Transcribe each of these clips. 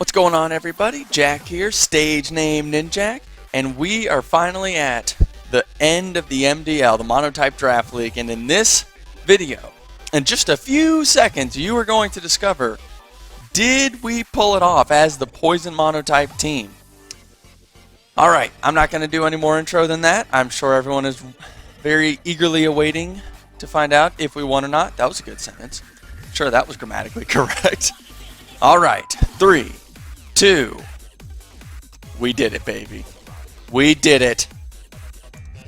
What's going on, everybody? Jack here, stage name Ninjack, and we are finally at the end of the MDL, the Monotype Draft League, and in this video, in just a few seconds, you are going to discover, did we pull it off as the Poison Monotype team? Alright, I'm not going to do any more intro than that. I'm sure everyone is very eagerly awaiting to find out if we won or not. That was a good sentence. Sure, that was grammatically correct. Alright, 3, 2, we did it, baby. We did it.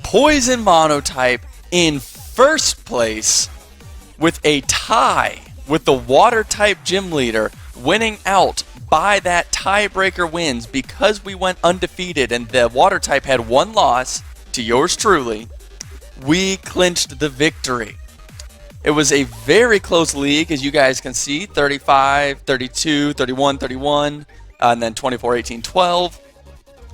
Poison Monotype in first place with a tie with the Water type gym leader, winning out by that tiebreaker wins because we went undefeated and the Water type had one loss to yours truly. We clinched the victory. It was a very close league, as you guys can see, 35, 32, 31, 31, and then 24, 18, 12.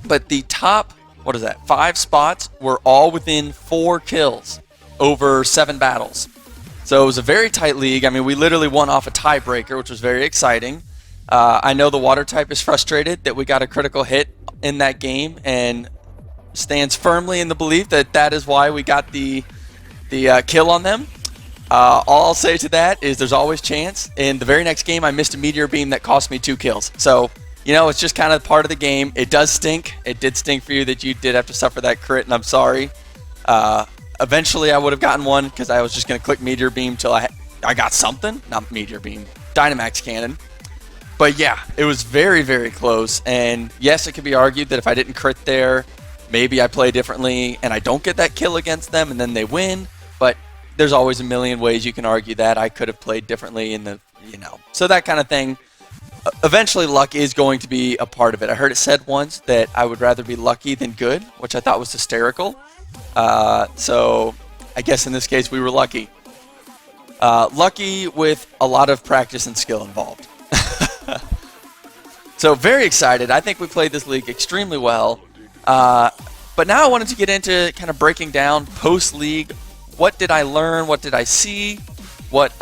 But the top, 5 spots were all within 4 kills over 7 battles. So it was a very tight league. I mean, we literally won off a tiebreaker, which was very exciting. I know the Water type is frustrated that we got a critical hit in that game and stands firmly in the belief that that is why we got the kill on them. All I'll say to that is there's always chance. In the very next game, I missed a meteor beam that cost me 2 kills. So, you know, it's just kind of part of the game. It does stink. It did stink for you that you did have to suffer that crit, and I'm sorry. Eventually, I would have gotten one because I was just going to click meteor beam till I got something. Not meteor beam, Dynamax cannon. But yeah, it was very, very close. And yes, it could be argued that if I didn't crit there, maybe I play differently and I don't get that kill against them and then they win. But there's always a million ways you can argue that. I could have played differently in the, so that kind of thing. Eventually, luck is going to be a part of it. I heard it said once that I would rather be lucky than good, which I thought was hysterical. So I guess in this case, we were lucky. Lucky with a lot of practice and skill involved. So very excited. I think we played this league extremely well. But now I wanted to get into kind of breaking down post-league. What did I learn? What did I see? What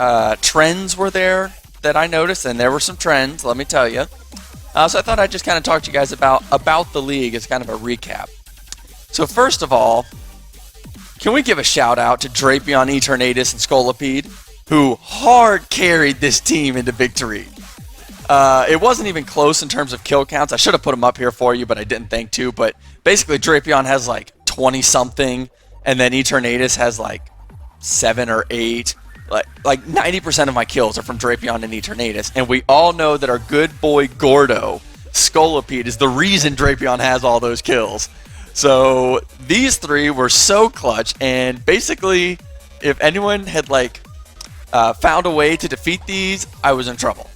trends were there that I noticed? And there were some trends, let me tell you. So I thought I'd just kind of talk to you guys about the league as kind of a recap. So first of all, can we give a shout out to Drapion, Eternatus, and Scolipede, who hard carried this team into victory. It wasn't even close in terms of kill counts. I should have put them up here for you, but I didn't think to. But basically, Drapion has like 20-something, and then Eternatus has like 7 or 8. Like 90% of my kills are from Drapion and Eternatus, and we all know that our good boy Gordo, Scolipede, is the reason Drapion has all those kills. So these 3 were so clutch, and basically, if anyone had found a way to defeat these, I was in trouble.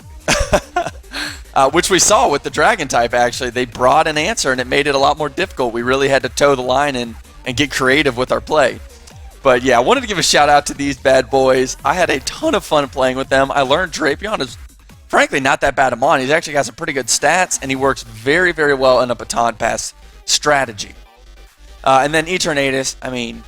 Which we saw with the Dragon type, actually. They brought an answer, and it made it a lot more difficult. We really had to toe the line and get creative with our play. But yeah, I wanted to give a shout out to these bad boys. I had a ton of fun playing with them. I learned Drapion is frankly not that bad a mon. He's actually got some pretty good stats, and he works very, very well in a baton pass strategy. And then Eternatus, I mean,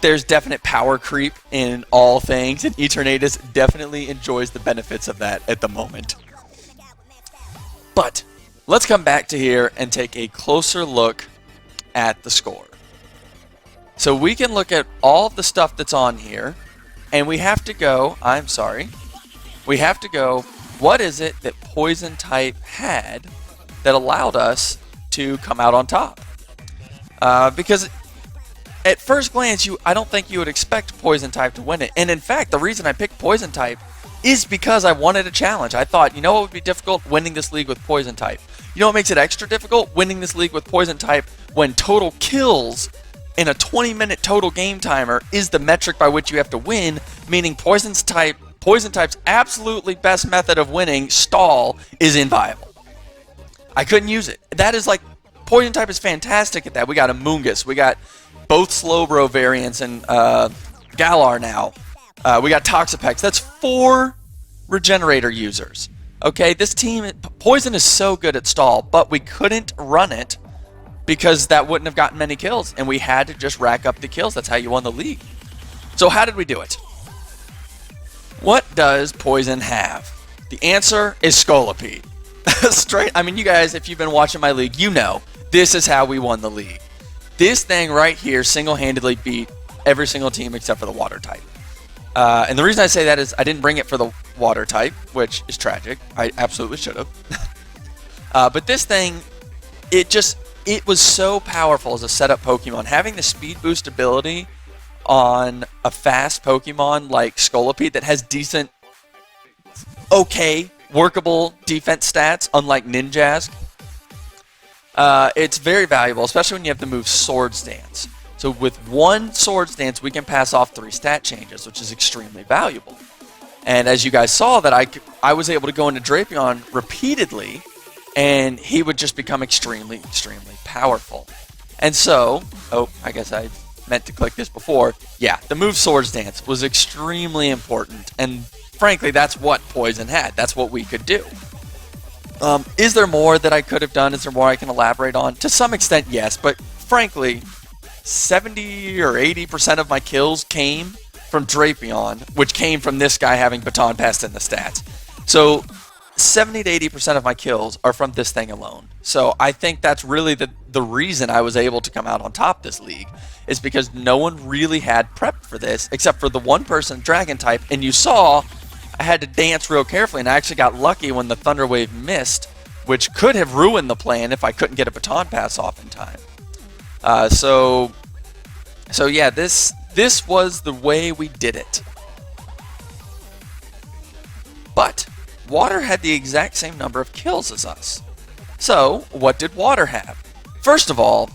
there's definite power creep in all things, and Eternatus definitely enjoys the benefits of that at the moment. But let's come back to here and take a closer look at the score. So we can look at all of the stuff that's on here, and we have to go, what is it that Poison type had that allowed us to come out on top? Because at first glance, I don't think you would expect Poison type to win it. And in fact, the reason I picked Poison type is because I wanted a challenge. I thought, what would be difficult? Winning this league with Poison type. You know what makes it extra difficult? Winning this league with Poison type when total kills in a 20-minute total game timer is the metric by which you have to win, meaning Poison type's absolutely best method of winning, stall, is inviolable. I couldn't use it. That is Poison type is fantastic at that. We got Amoonguss. We got both Slowbro variants and Galar now. We got Toxapex. That's 4 Regenerator users. Okay, this team, Poison is so good at stall, but we couldn't run it because that wouldn't have gotten many kills, and we had to just rack up the kills. That's how you won the league. So how did we do it? What does Poison have? The answer is Scolipede. Straight. I mean, you guys, if you've been watching my league, you know this is how we won the league. This thing right here single-handedly beat every single team except for the water type. And the reason I say that is I didn't bring it for the water type, which is tragic. I absolutely should have. But this thing, it was so powerful as a setup Pokemon. Having the speed boost ability on a fast Pokemon like Scolipede that has decent, okay, workable defense stats, unlike Ninjask, it's very valuable, especially when you have the move Swords Dance. So with one Swords Dance, we can pass off 3 stat changes, which is extremely valuable. And as you guys saw, that I was able to go into Drapion repeatedly, and he would just become extremely, extremely powerful. And so, oh, I guess I meant to click this before. Yeah, the move Swords Dance was extremely important, and frankly, that's what Poison had. That's what we could do. Is there more that I could have done? Is there more I can elaborate on? To some extent, yes, but frankly, 70 or 80% of my kills came from Drapion, which came from this guy having Baton Pass in the stats. So 70 to 80% of my kills are from this thing alone. So I think that's really the reason I was able to come out on top this league, is because no one really had prepped for this except for the one person Dragon type, and you saw I had to dance real carefully, and I actually got lucky when the Thunder Wave missed, which could have ruined the plan if I couldn't get a Baton Pass off in time. So yeah, this was the way we did it. But Water had the exact same number of kills as us. So what did Water have? First of all,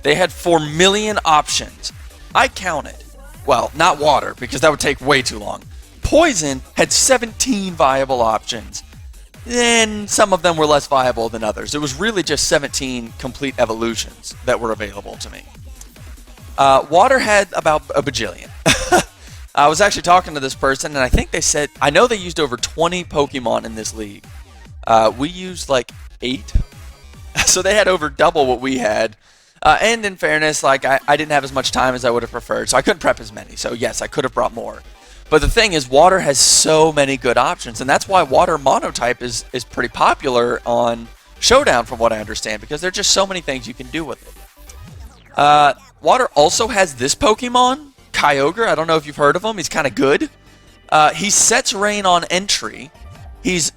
they had 4 million options. I counted. Well, not Water, because that would take way too long. Poison had 17 viable options. And some of them were less viable than others. It was really just 17 complete evolutions that were available to me. Water had about a bajillion. I was actually talking to this person, and I think they said, I know they used over 20 Pokemon in this league. We used like 8. So they had over double what we had. And in fairness, like I didn't have as much time as I would have preferred, so I couldn't prep as many. So yes, I could have brought more. But the thing is, Water has so many good options, and that's why Water Monotype is pretty popular on Showdown, from what I understand, because there are just so many things you can do with it. Water also has this Pokemon, Kyogre. I don't know if you've heard of him. He's kind of good. He sets Rain on entry. He's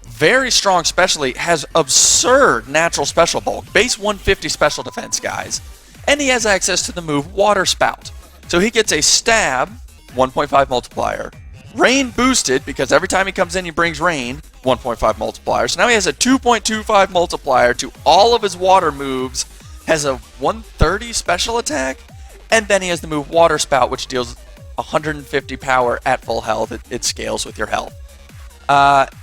very strong, especially has absurd natural special bulk, base 150 special defense, guys, and he has access to the move Water Spout. So he gets a Stab, 1.5 multiplier, Rain boosted, because every time he comes in he brings Rain, 1.5 multiplier. So now he has a 2.25 multiplier to all of his water moves, has a 130 special attack, and then he has the move Water Spout, which deals 150 power at full health. It scales with your health.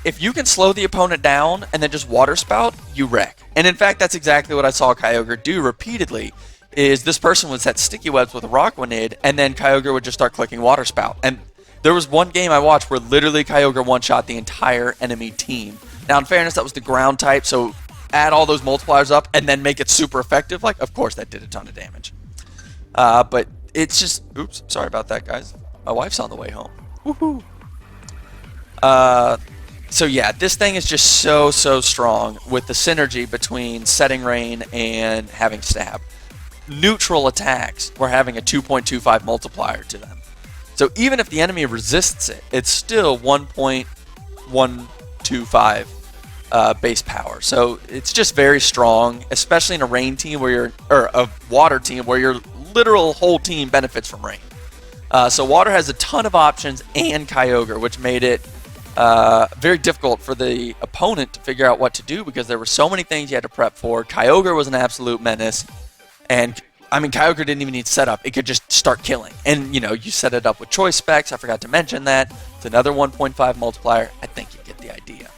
If you can slow the opponent down and then just Water Spout, you wreck. And in fact, that's exactly what I saw Kyogre do repeatedly. Is this person would set sticky webs with a Rockwanid, and then Kyogre would just start clicking Water Spout. And there was one game I watched where literally Kyogre one-shot the entire enemy team. Now, in fairness, that was the ground type, so add all those multipliers up and then make it super effective. Like, of course, that did a ton of damage. But it's just... Oops, sorry about that, guys. My wife's on the way home. Woohoo! So yeah, this thing is just so strong with the synergy between setting Rain and having Stab. Neutral attacks, we're having a 2.25 multiplier to them. So even if the enemy resists it, it's still 1.125 base power. So it's just very strong, especially in a Rain team where you're, or a Water team where your literal whole team benefits from Rain. So Water has a ton of options and Kyogre, which made it very difficult for the opponent to figure out what to do, because there were so many things you had to prep for. Kyogre was an absolute menace. And, I mean, Kyogre didn't even need setup. It could just start killing. And, you know, you set it up with choice specs. I forgot to mention that. It's another 1.5 multiplier. I think you get the idea.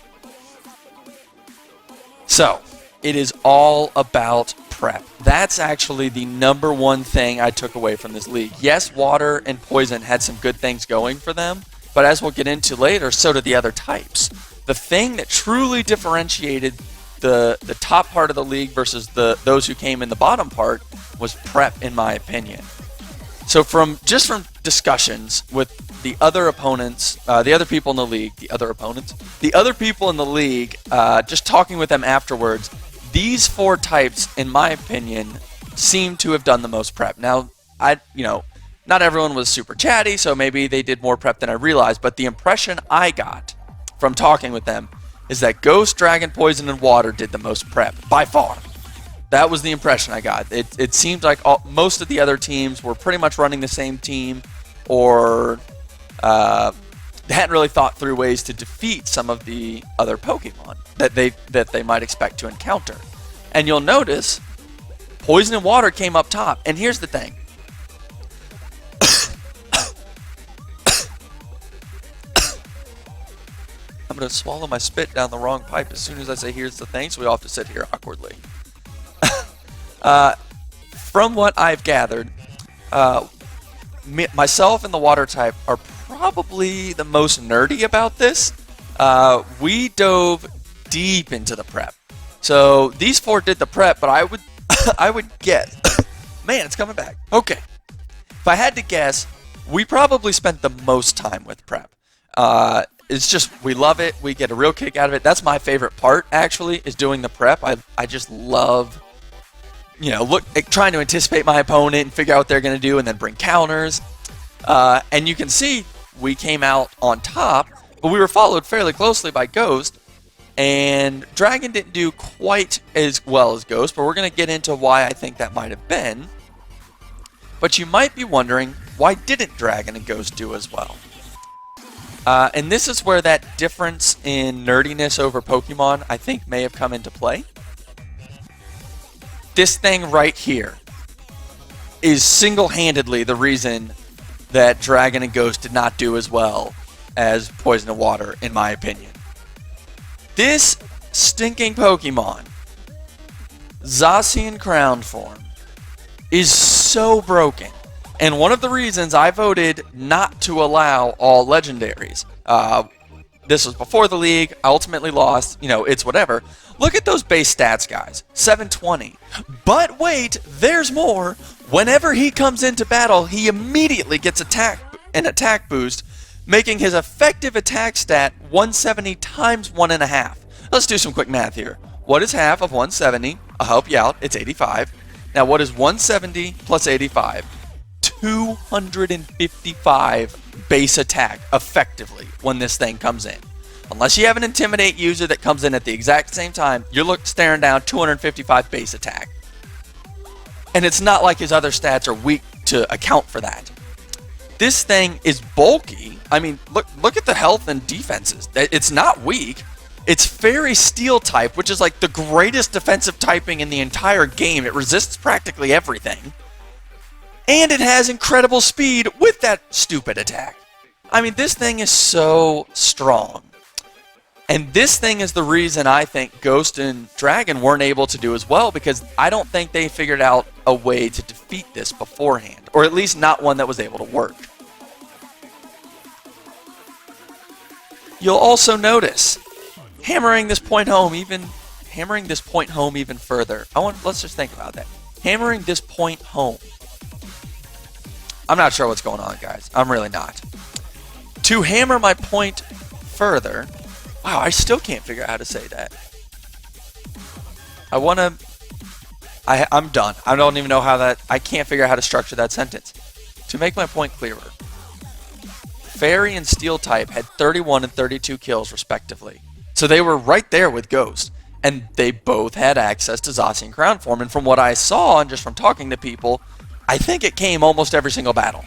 So, it is all about prep. That's actually the number one thing I took away from this league. Yes, Water and Poison had some good things going for them, but as we'll get into later, so did the other types. The thing that truly differentiated the top part of the league versus those who came in the bottom part was prep, in my opinion. So from discussions with the other opponents, the other people in the league, the other people in the league, just talking with them afterwards, these 4 types, in my opinion, seem to have done the most prep. Now, not everyone was super chatty, so maybe they did more prep than I realized, but the impression I got from talking with them is that Ghost, Dragon, Poison, and Water did the most prep, by far. That was the impression I got. It seemed like most of the other teams were pretty much running the same team, or hadn't really thought through ways to defeat some of the other Pokemon that they might expect to encounter. And you'll notice Poison and Water came up top. And here's the thing. I'm going to swallow my spit down the wrong pipe as soon as I say here's the thing, so we all have to sit here awkwardly. From what I've gathered, myself and the Water type are probably the most nerdy about this. We dove deep into the prep. So these 4 did the prep, but I would guess. Man, it's coming back. Okay. If I had to guess, we probably spent the most time with prep. It's just, we love it. We get a real kick out of it. That's my favorite part, actually, is doing the prep. I just love, trying to anticipate my opponent and figure out what they're going to do and then bring counters. And you can see we came out on top, but we were followed fairly closely by Ghost. And Dragon didn't do quite as well as Ghost, but we're going to get into why I think that might have been. But you might be wondering, why didn't Dragon and Ghost do as well? And this is where that difference in nerdiness over Pokemon, I think, may have come into play. This thing right here is single-handedly the reason that Dragon and Ghost did not do as well as Poison and Water, in my opinion. This stinking Pokemon, Zacian Crown Form, is so broken. And one of the reasons I voted not to allow all legendaries, this was before the league, I ultimately lost, it's whatever. Look at those base stats, guys, 720. But wait, there's more. Whenever he comes into battle, he immediately gets an attack boost, making his effective attack stat 170 times 1.5. Let's do some quick math here. What is half of 170? I'll help you out, it's 85. Now what is 170 plus 85? 255 base attack effectively when this thing comes in. Unless you have an Intimidate user that comes in at the exact same time, you're staring down 255 base attack. And it's not like his other stats are weak to account for that. This thing is bulky. I mean, look at the health and defenses. It's not weak. It's Fairy Steel type, which is like the greatest defensive typing in the entire game. It resists practically everything. And it has incredible speed with that stupid attack. I mean, this thing is so strong. And this thing is the reason I think Ghost and Dragon weren't able to do as well, because I don't think they figured out a way to defeat this beforehand, or at least not one that was able to work. You'll also notice hammering this point home even further. Let's just think about that. Hammering this point home. I'm not sure what's going on, guys. I'm really not. To hammer my point further. Wow, I still can't figure out how to say that. I'm done. I don't even know I can't figure out how to structure that sentence. To make my point clearer. Fairy and Steel type had 31 and 32 kills respectively. So they were right there with Ghost. And they both had access to Zacian Crown Form. And from what I saw, and just from talking to people, I think it came almost every single battle.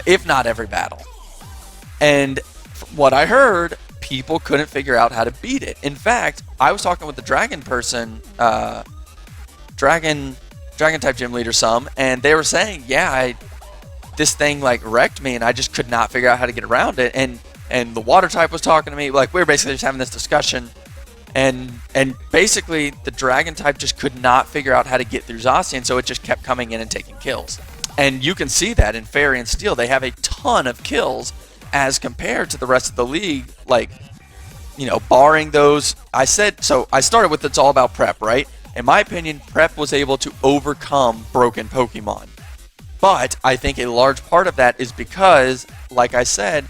If not every battle. And from what I heard, people couldn't figure out how to beat it. In fact, I was talking with the Dragon person, Dragon type gym leader and they were saying, yeah, this thing wrecked me and I just could not figure out how to get around it. And the Water type was talking to me, we were basically just having this discussion. And basically, the Dragon type just could not figure out how to get through Zacian, so it just kept coming in and taking kills. And you can see that in Fairy and Steel. They have a ton of kills as compared to the rest of the league, barring those. I started with it's all about prep, right? In my opinion, prep was able to overcome broken Pokemon. But I think a large part of that is because, like I said,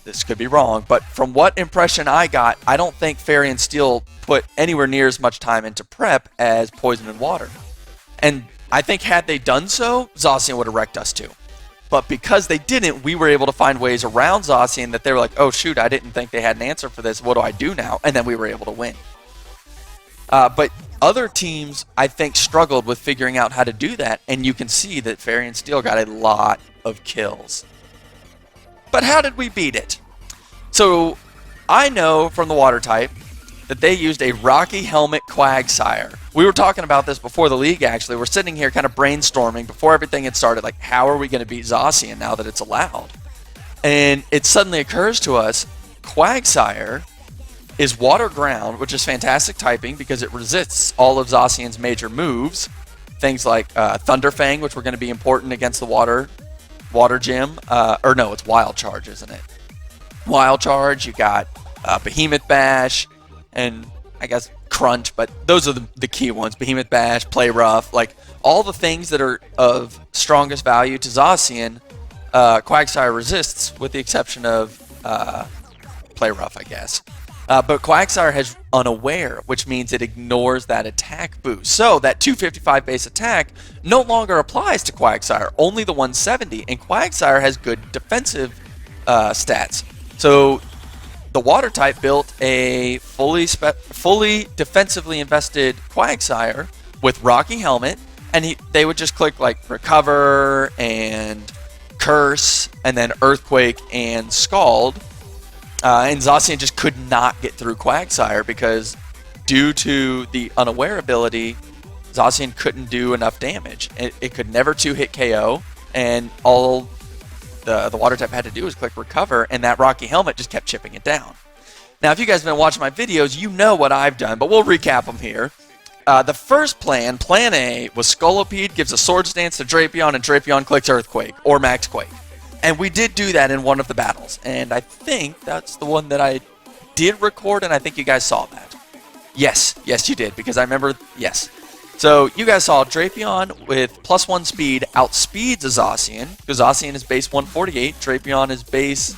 this could be wrong, but from what impression I got, I don't think Fairy and Steel put anywhere near as much time into prep as Poison and Water. And I think had they done so, Zacian would have wrecked us too. But because they didn't, we were able to find ways around Zacian that they were like, oh shoot, I didn't think they had an answer for this. What do I do now? And then we were able to win. But other teams, I think, struggled with figuring out how to do that. And you can see that Fairy and Steel got a lot of kills. But how did we beat it? So I know from the water type that they used a Rocky Helmet Quagsire. We were talking about this before the league, actually. We're sitting here kind of brainstorming before everything had started, like, how are we going to beat Zacian now that it's allowed? And it suddenly occurs to us, Quagsire is water ground, which is fantastic typing because it resists all of Zacian's major moves. Things like Thunder Fang, which were going to be important against the water gym. Or no, it's Wild Charge, isn't it? Wild Charge, you got Behemoth Bash, and I guess Crunch, but those are the key ones. Behemoth Bash, Play Rough, like all the things that are of strongest value to Zacian, Quagsire resists, with the exception of Play Rough, I guess. But Quagsire has Unaware, which means it ignores that attack boost. So that 255 base attack no longer applies to Quagsire, only the 170, and Quagsire has good defensive stats. So the water type built a fully defensively invested Quagsire with Rocky Helmet, and they would just click like Recover and Curse, and then Earthquake and Scald. And Zacian just could not get through Quagsire because due to the Unaware ability, Zacian couldn't do enough damage. It could never 2-hit KO, and all the water type had to do was click Recover, and that Rocky Helmet just kept chipping it down. Now, if you guys have been watching my videos, you know what I've done, but we'll recap them here. The first plan, Plan A, was Scolipede gives a Swords Dance to Drapion, and Drapion clicks Earthquake or Max Quake. And we did do that in one of the battles, and I think that's the one that I did record, and I think you guys saw that. Yes, you did, because I remember, yes. So you guys saw Drapion with +1 speed outspeeds a Zacian, because Zacian is base 148, Drapion is base...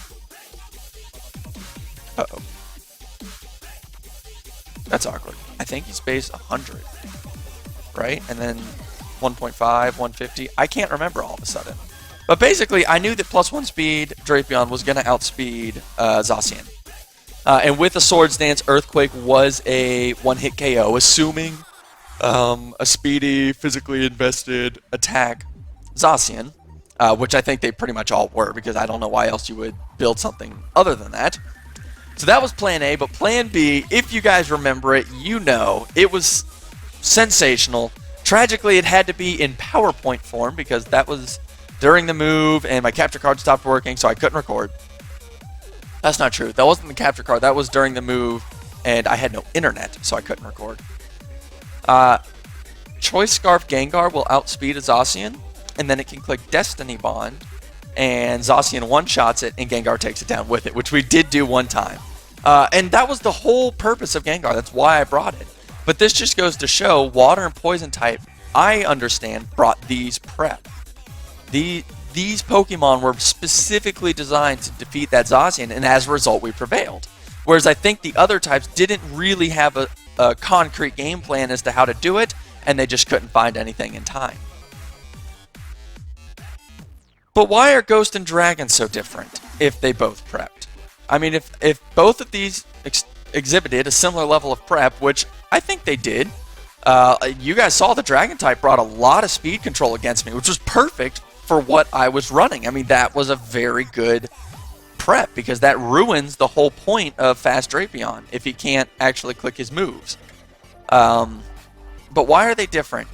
Uh-oh. That's awkward. I think he's base 100, right? And then 1.5, 150. I can't remember all of a sudden. But basically, I knew that +1 speed Drapion was going to outspeed Zacian. And with the Swords Dance, Earthquake was a one-hit KO, assuming a speedy, physically invested attack Zacian, which I think they pretty much all were, because I don't know why else you would build something other than that. So that was Plan A, but Plan B, if you guys remember it, you know, it was sensational. Tragically, it had to be in PowerPoint form, because that was during the move, and my capture card stopped working, so I couldn't record. That's not true. That wasn't the capture card. That was during the move, and I had no internet, so I couldn't record. Choice Scarf Gengar will outspeed a Zacian, and then it can click Destiny Bond, and Zacian one-shots it, and Gengar takes it down with it, which we did do one time. And that was the whole purpose of Gengar. That's why I brought it. But this just goes to show Water and Poison type, I understand, brought these prep. These Pokemon were specifically designed to defeat that Zacian, and as a result, we prevailed. Whereas I think the other types didn't really have a concrete game plan as to how to do it, and they just couldn't find anything in time. But why are Ghost and Dragon so different if they both prepped? I mean, if both of these exhibited a similar level of prep, which I think they did, you guys saw the Dragon type brought a lot of speed control against me, which was perfect for what I was running. I mean, that was a very good prep, because that ruins the whole point of Fast Drapion if he can't actually click his moves. But why are they different?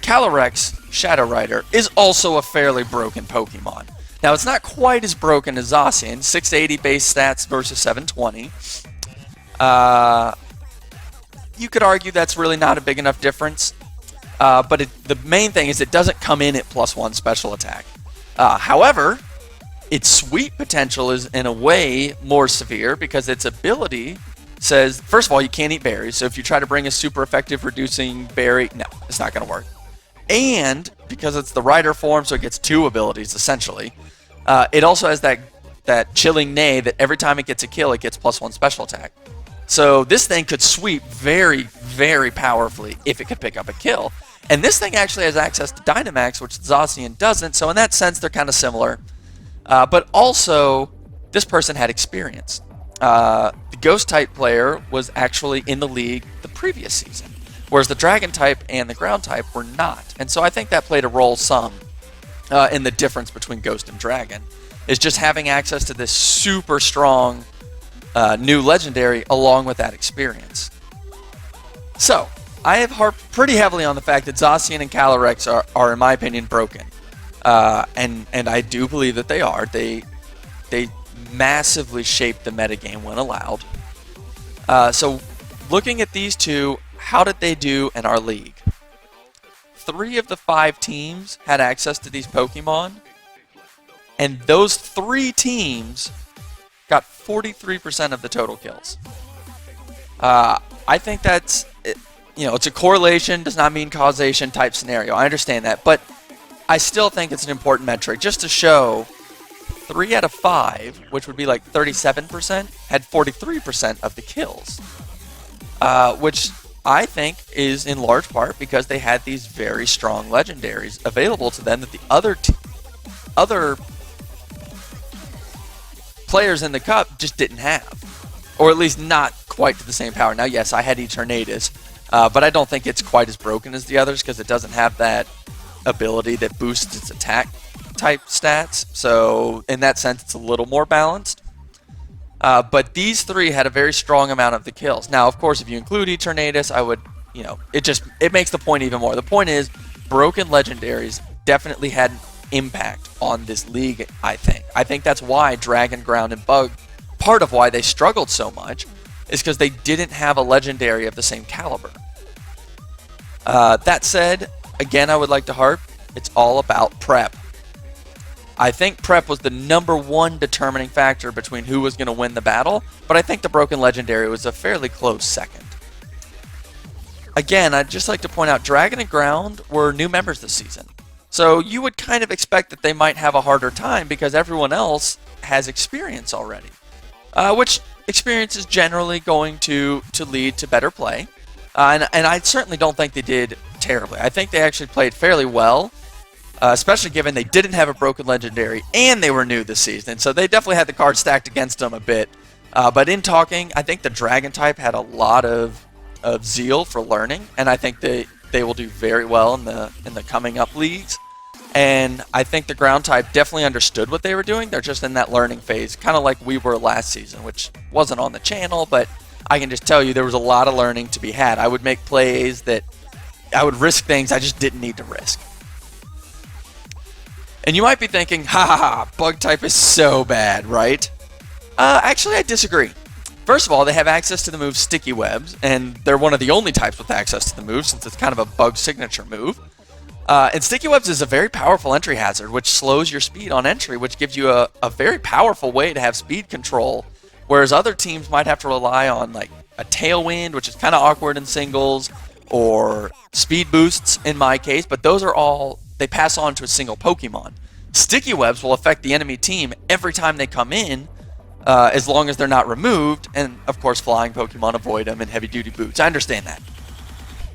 Calyrex, Shadow Rider, is also a fairly broken Pokemon. Now, it's not quite as broken as Zacian, 680 base stats versus 720. You could argue that's really not a big enough difference. But the main thing is it doesn't come in at +1 special attack. However, its sweep potential is in a way more severe, because its ability says, first of all, you can't eat berries. So if you try to bring a super effective reducing berry, no, it's not going to work. And because it's the rider form, so it gets 2 abilities essentially. It also has that chilling neigh that every time it gets a kill, it gets +1 special attack. So this thing could sweep very, very powerfully if it could pick up a kill. And this thing actually has access to Dynamax, which Zacian doesn't, so in that sense, they're kind of similar. But also, this person had experience. The Ghost-type player was actually in the league the previous season, whereas the Dragon-type and the Ground-type were not. And so I think that played a role some in the difference between Ghost and Dragon, is just having access to this super strong new Legendary along with that experience. So, I have harped pretty heavily on the fact that Zacian and Calyrex are in my opinion, broken. And I do believe that they are. They massively shaped the metagame when allowed. So, looking at these two, how did they do in our league? 3 of the 5 teams had access to these Pokemon, and those 3 teams got 43% of the total kills. I think that's, it's a correlation, does not mean causation type scenario. I understand that, but I still think it's an important metric just to show 3 out of 5, which would be like 37%, had 43% of the kills, which I think is in large part because they had these very strong legendaries available to them that the other players in the cup just didn't have, or at least not quite to the same power. Now, yes, I had Eternatus, but I don't think it's quite as broken as the others because it doesn't have that ability that boosts its attack type stats. So in that sense, it's a little more balanced. But these 3 had a very strong amount of the kills. Now, of course, if you include Eternatus, I would, it makes the point even more. The point is, broken legendaries definitely had an impact on this league, I think. I think that's why Dragon, Ground, and Bug, part of why they struggled so much, is because they didn't have a legendary of the same caliber. That said, again, I would like to harp, it's all about prep. I think prep was the #1 determining factor between who was going to win the battle, but I think the Broken Legendary was a fairly close second. Again, I'd just like to point out Dragon and Ground were new members this season. So you would kind of expect that they might have a harder time because everyone else has experience already. Which experience is generally going to lead to better play. And I certainly don't think they did terribly. I think they actually played fairly well. Especially given they didn't have a broken legendary and they were new this season. So they definitely had the cards stacked against them a bit. But in talking, I think the Dragon type had a lot of zeal for learning. And I think they will do very well in the coming up leagues. And I think the Ground type definitely understood what they were doing. They're just in that learning phase, kind of like we were last season, which wasn't on the channel. But I can just tell you there was a lot of learning to be had. I would make plays that I would risk things I just didn't need to risk. And you might be thinking, ha ha ha, Bug type is so bad, right? Actually, I disagree. First of all, they have access to the move Sticky Webs, and they're one of the only types with access to the move since it's kind of a Bug signature move. And Sticky Webs is a very powerful entry hazard, which slows your speed on entry, which gives you a very powerful way to have speed control, whereas other teams might have to rely on like a Tailwind, which is kind of awkward in singles, or speed boosts in my case, but those are all, they pass on to a single Pokemon. Sticky Webs will affect the enemy team every time they come in, as long as they're not removed, and of course flying Pokemon avoid them and heavy duty boots. I understand that.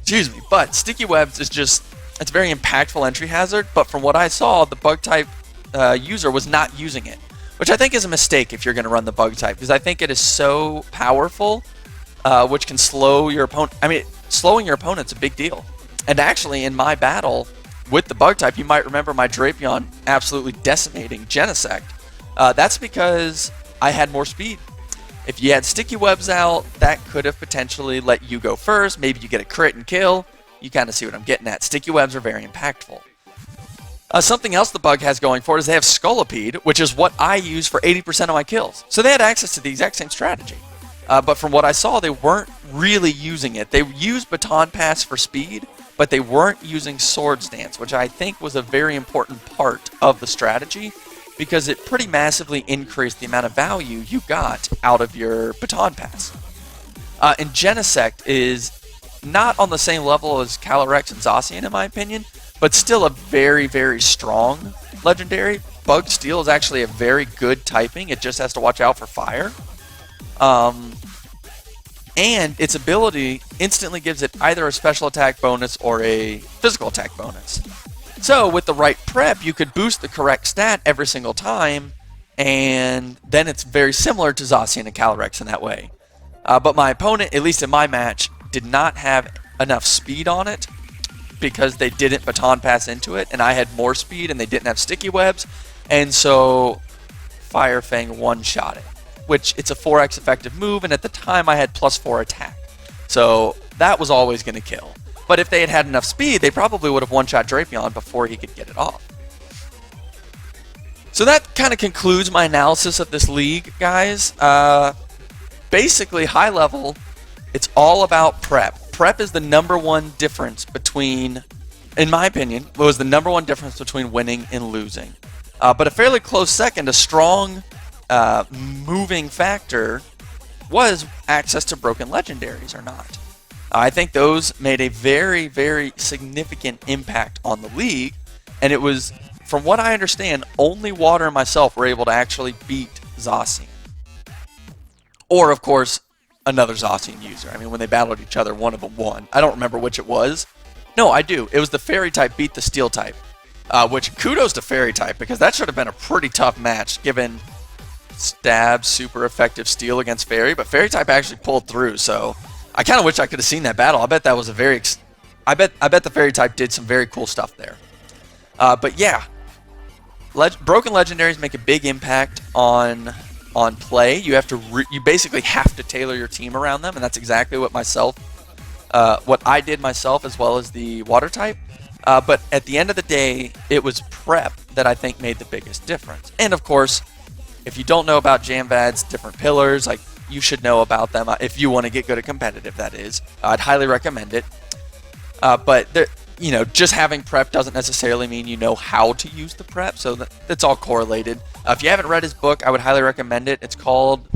Excuse me, but Sticky Webs is just, it's a very impactful entry hazard, but from what I saw, the Bug type user was not using it, which I think is a mistake if you're going to run the Bug type, because I think it is so powerful, which can slow your opponent. I mean, slowing your opponent's a big deal. And actually, in my battle with the Bug type, you might remember my Drapion absolutely decimating Genesect. That's because I had more speed. If you had Sticky Webs out, that could have potentially let you go first. Maybe you get a crit and kill. You kind of see what I'm getting at. Sticky Webs are very impactful. Something else the Bug has going for it is they have Scolipede, which is what I use for 80% of my kills. So they had access to the exact same strategy. But from what I saw, they weren't really using it. They used Baton Pass for speed, but they weren't using Swords Dance, which I think was a very important part of the strategy because it pretty massively increased the amount of value you got out of your Baton Pass. And Genesect is not on the same level as Calyrex and Zacian, in my opinion, but still a very, very strong legendary. Bug Steel is actually a very good typing. It just has to watch out for fire. And its ability instantly gives it either a special attack bonus or a physical attack bonus. So with the right prep, you could boost the correct stat every single time, and then it's very similar to Zacian and Calyrex in that way. But my opponent, at least in my match, did not have enough speed on it because they didn't baton pass into it, and I had more speed and they didn't have sticky webs, and so Fire Fang one-shot it, which it's a 4x effective move, and at the time I had +4 attack. So that was always going to kill. But if they had had enough speed, they probably would have one-shot Drapion before he could get it off. So that kind of concludes my analysis of this league, guys. Basically, high level, it's all about prep. Prep is the #1 difference between, in my opinion, was the #1 difference between winning and losing. But a fairly close second, a strong moving factor, was access to broken legendaries or not. I think those made a very, very significant impact on the league, and it was, from what I understand, only Water and myself were able to actually beat Zacian. Or, of course, another Zacian user. I mean, when they battled each other, one of them won. I don't remember which it was. No, I do. It was the Fairy type beat the Steel type, which kudos to Fairy type, because that should have been a pretty tough match, given Stab, super effective Steel against Fairy, but Fairy type actually pulled through, so I kind of wish I could have seen that battle. I bet that was a very, I bet the Fairy type did some very cool stuff there. But yeah, broken legendaries make a big impact on play. You have to, you basically have to tailor your team around them, and that's exactly what what I did myself, as well as the Water type. But at the end of the day, it was prep that I think made the biggest difference. And of course, if you don't know about Jamvad's different pillars, like, you should know about them if you want to get good at competitive, that is. I'd highly recommend it. But you know, just having prep doesn't necessarily mean you know how to use the prep, so that's all correlated. If you haven't read his book, I would highly recommend it. It's called,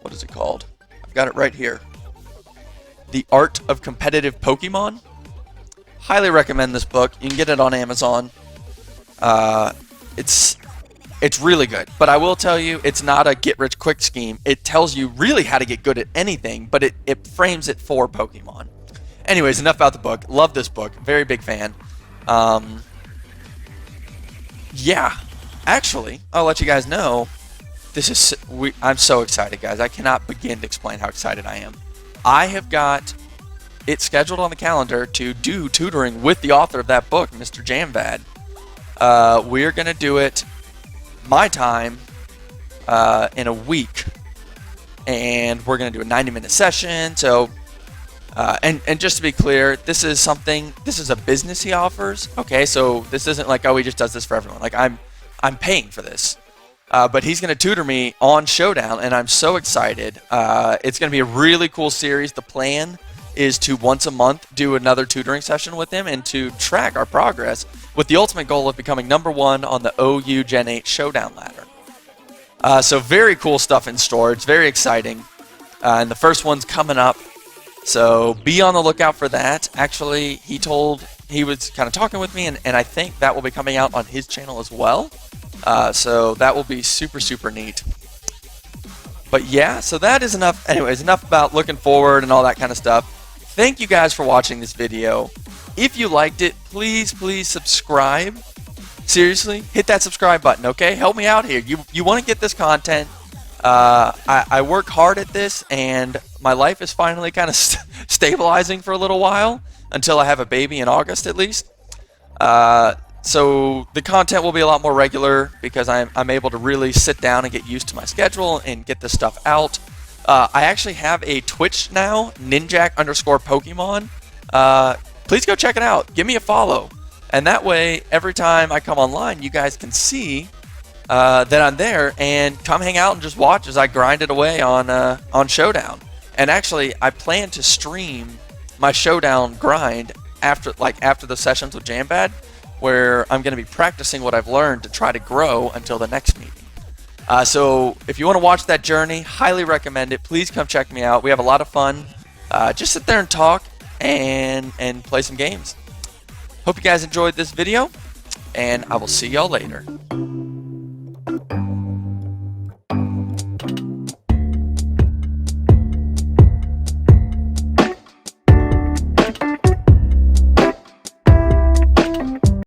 what is it called? I've got it right here. The Art of Competitive Pokemon. Highly recommend this book. You can get it on Amazon. It's really good, but I will tell you, it's not a get-rich-quick scheme. It tells you really how to get good at anything, but it frames it for Pokemon. Anyways, enough about the book. Love this book. Very big fan. Yeah, actually, I'll let you guys know. I'm so excited, guys. I cannot begin to explain how excited I am. I have got it scheduled on the calendar to do tutoring with the author of that book, Mr. Jamvad. We're gonna do it my time in a week, and we're going to do a 90-minute session. So and just to be clear, this is a business he offers, okay? So this isn't like, oh, he just does this for everyone. Like, I'm paying for this, but he's going to tutor me on Showdown, and I'm so excited. It's going to be a really cool series. The plan is to once a month do another tutoring session with him and to track our progress, with the ultimate goal of becoming #1 on the OU Gen 8 Showdown ladder. So very cool stuff in store. It's very exciting. And the first one's coming up, so be on the lookout for that. Actually, he was kind of talking with me, and I think that will be coming out on his channel as well. So that will be super, super neat. But yeah, so that is enough. Anyways, enough about looking forward and all that kind of stuff. Thank you guys for watching this video. If you liked it, please subscribe. Seriously, hit that subscribe button, okay? Help me out here. You want to get this content. I work hard at this, and my life is finally kind of stabilizing for a little while, until I have a baby in August at least. So the content will be a lot more regular, because I'm able to really sit down and get used to my schedule and get this stuff out. I actually have a Twitch now, ninjak_Pokemon. Please go check it out. Give me a follow. And that way, every time I come online, you guys can see that I'm there, and come hang out and just watch as I grind it away on Showdown. And actually, I plan to stream my Showdown grind after the sessions with Jamvad, where I'm going to be practicing what I've learned to try to grow until the next meeting. So if you want to watch that journey, highly recommend it. Please come check me out. We have a lot of fun. Just sit there and talk and play some games. Hope you guys enjoyed this video, and I will see y'all later.